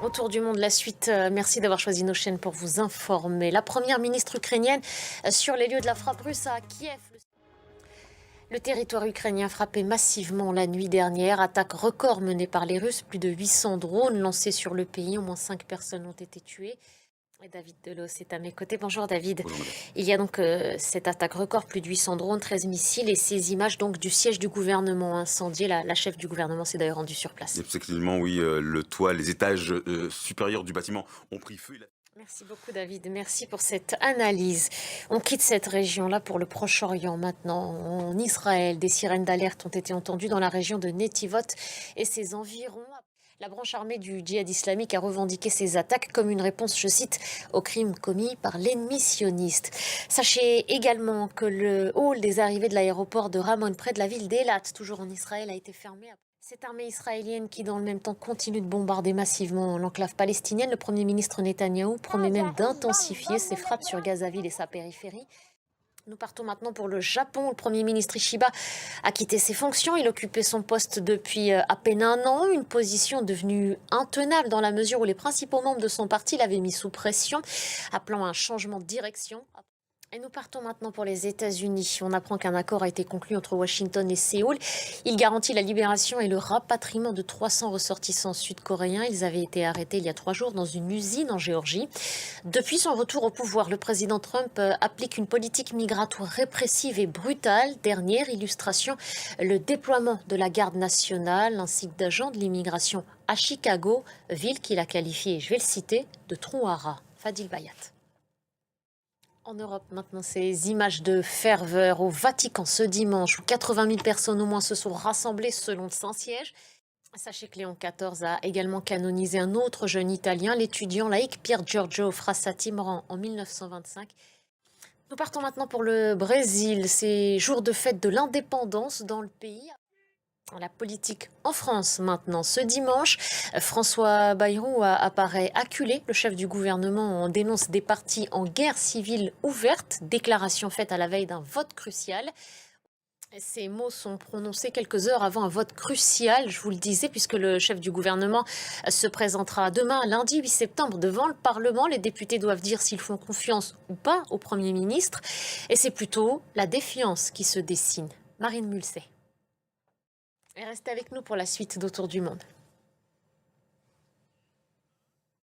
Autour du monde, la suite. Merci d'avoir choisi nos chaînes pour vous informer. La première ministre ukrainienne sur les lieux de la frappe russe à Kiev. Le territoire ukrainien frappé massivement la nuit dernière. Attaque record menée par les Russes. Plus de 800 drones lancés sur le pays. Au moins 5 personnes ont été tuées. Et David Delos est à mes côtés. Bonjour David. Bonjour madame. Il y a donc cette attaque record, plus de 800 drones, 13 missiles et ces images donc du siège du gouvernement incendié. La chef du gouvernement s'est d'ailleurs rendue sur place. Effectivement, oui, le toit, les étages supérieurs du bâtiment ont pris feu. Merci beaucoup David, merci pour cette analyse. On quitte cette région-là pour le Proche-Orient maintenant. En Israël, des sirènes d'alerte ont été entendues dans la région de Netivot et ses environs. La branche armée du djihad islamique a revendiqué ces attaques comme une réponse, je cite, aux crimes commis par l'ennemi sioniste. Sachez également que le hall des arrivées de l'aéroport de Ramon, près de la ville d'Elat, toujours en Israël, a été fermé. Cette armée israélienne qui, dans le même temps, continue de bombarder massivement l'enclave palestinienne, le Premier ministre Netanyahou promet même d'intensifier ses frappes sur Gazaville et sa périphérie. Nous partons maintenant pour le Japon. Le Premier ministre Ishiba a quitté ses fonctions. Il occupait son poste depuis à peine un an, une position devenue intenable dans la mesure où les principaux membres de son parti l'avaient mis sous pression, appelant à un changement de direction. Et nous partons maintenant pour les États-Unis. On apprend qu'un accord a été conclu entre Washington et Séoul. Il garantit la libération et le rapatriement de 300 ressortissants sud-coréens. Ils avaient été arrêtés il y a 3 jours dans une usine en Géorgie. Depuis son retour au pouvoir, le président Trump applique une politique migratoire répressive et brutale. Dernière illustration, le déploiement de la garde nationale ainsi que d'agents de l'immigration à Chicago, ville qu'il a qualifiée, je vais le citer, de trou à rats. Fadil Bayat. En Europe, maintenant, ces images de ferveur au Vatican ce dimanche, où 80 000 personnes au moins se sont rassemblées selon le Saint-Siège. Sachez que Léon XIV a également canonisé un autre jeune Italien, l'étudiant laïque Pier Giorgio Frassati, mort en 1925. Nous partons maintenant pour le Brésil. C'est jour de fête de l'indépendance dans le pays. La politique en France maintenant. Ce dimanche, François Bayrou apparaît acculé. Le chef du gouvernement en dénonce des partis en guerre civile ouverte. Déclaration faite à la veille d'un vote crucial. Ces mots sont prononcés quelques heures avant un vote crucial, je vous le disais, puisque le chef du gouvernement se présentera demain, lundi 8 septembre, devant le Parlement. Les députés doivent dire s'ils font confiance ou pas au Premier ministre. Et c'est plutôt la défiance qui se dessine. Marine Mulset. Et restez avec nous pour la suite d'Autour du monde.